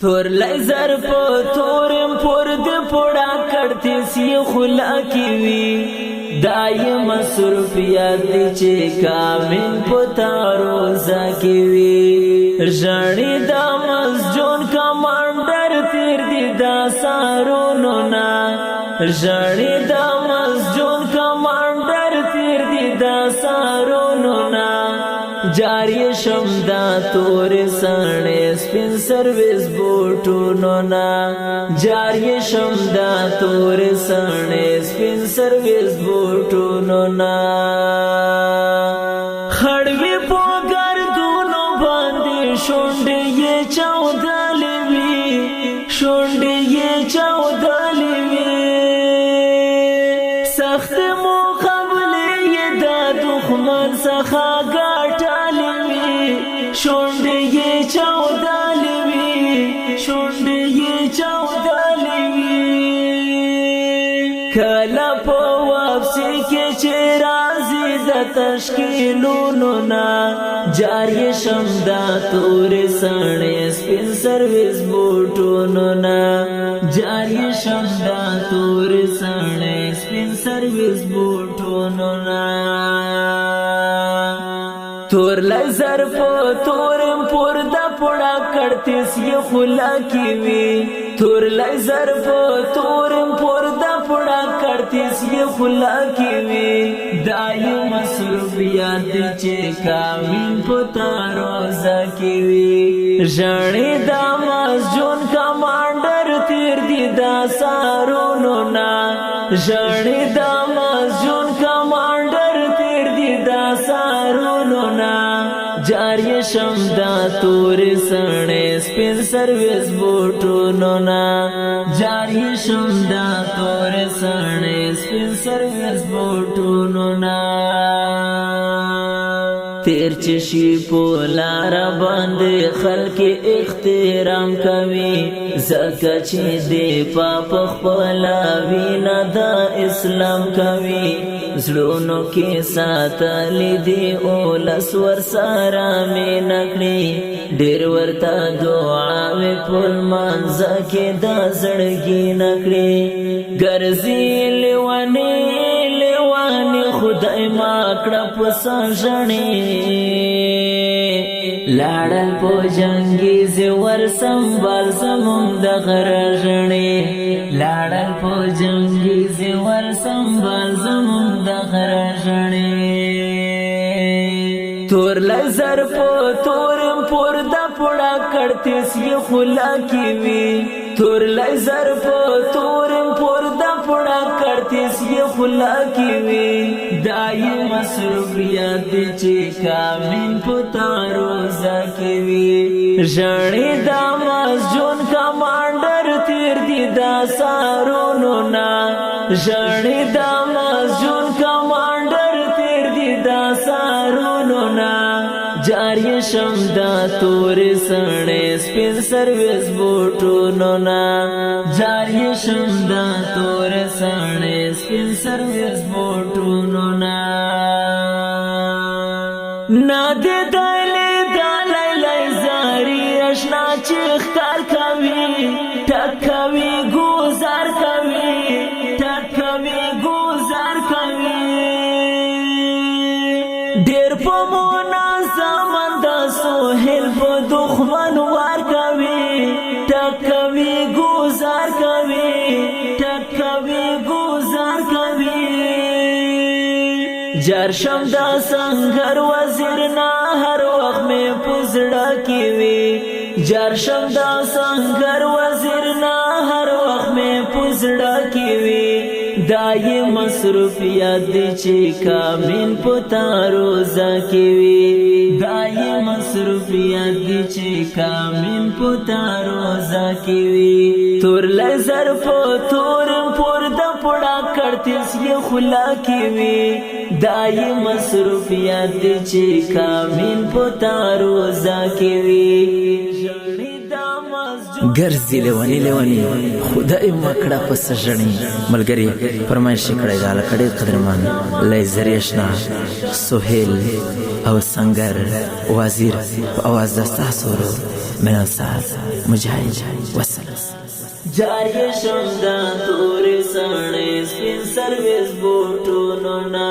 تور لیزر پو تورم پور دی پوڑا کرتی سی خلا کی وی دائی مصروفیات دی چے کامن پتا روزہ کی وی رجانی دا مسجون کمانڈر تیر دی دا سارونو نا رجانی دا مسجون کمانڈر تیر دی دا سارونو نا جاری شمدا تور سانے سپین سرویس بوٹونو نا جاری شمدا تور سانے سپین سرویس بوٹونو نا خڑوی پو گردونو باندی شونڈی یہ چودالی وی شونڈی یہ چودالی وی سخت مقابلی یہ دا دخمن سخا شونڈے یہ چودالی وی شونڈے یہ چودالی وی کلا پو واپسی کے چرازی دا تشکیلونو نا جاری شمدا تور سانے سپین سرویس بوٹونو نا جاری شمدا تور سانے سپین سرویس بوٹونو نا تور لیزر پو تورم پور دا پوڑا کرتی سی خلا کی وی تور لیزر پو تورم پور دا پوڑا کرتی سی خلا کی وی دائی مصروفیات چے کامین پتا روزہ کی وی رجانی دا مسجون کمانڈر تیر دی دا سارونو نا رجانی دا مسجون کمانڈر تیر دی دا سارونو نا جاری شمدا تور سانے سپین سرویس بوٹونو نا جاری شمدا تور سانے سپین سرویس بوٹونو نا تیر چشی پولارا باند خلق اخترام کوي زکه چې دې پاپ خپلا وینا دا اسلام کوي زړونو کې ساتلی دی اولس ور سارا مې نکړي ډېر ورته دعا مې پل مانځه کې دا زړګي نکړي ګرځي لیوانې خدای ما کړه په سنجنې لاړل په جنگي زور سنبال زمون د غرژنې لاړل په جنگي زور سنبال زمون د غرژنې تور لیزر په تورم پور دا پوڑا کرتی سی خلا کی وی تور لیزر په تورم پور دا پوڑا کرتی سی خلا کی وی دائی مصروفیات چے کامن پتا روزہ کی وی رجانی دا مسجون کمانڈر تیر دی دا سارونو نا رجانی دا مسجون کمانڈر تیر دی دا سارونو نا جاری شمدا تور سانے سپین سرویس بوٹونو نا جاری شمدا تور سانے سپین سرویس بوٹونو نا نا دے دالی دالی لیزاری اشنا چیخ کار کوي ٹکوی گوزار کوي ٹکوی گوزار کوي دیر پمونا زمان دا سوحل پا دخمن وار کوي ٹکوی گوزار کوي ٹکوی گوزار کوي جرشم دا سنگر وزیر نا ہر وقت میں پزڑا کی وی جرشم دا سنگر وزیر نا ہر وقت میں پزڑا کی وی دائی مصروفیات دی چے کامن پتا روزہ کی وی دائی مصروفیات دی چے کامن پتا روزہ کی وی تور لیزر پو تورم پور دا پوڑا کرتی سی خلا کی وی دائی مصروفیات دی چے کامن پتا روزہ کی وی ګرځي لیونی لیونی خدای مکړه په سجنې ملګری فرمایش کړی دا لکړې قدرمان لیزر اشنا سهیل او سنگر وزیر په اواز دستا سورو من الساعه مجاهد وسلام جاری شم دا تور سړی سپین سرویس بوټونو نا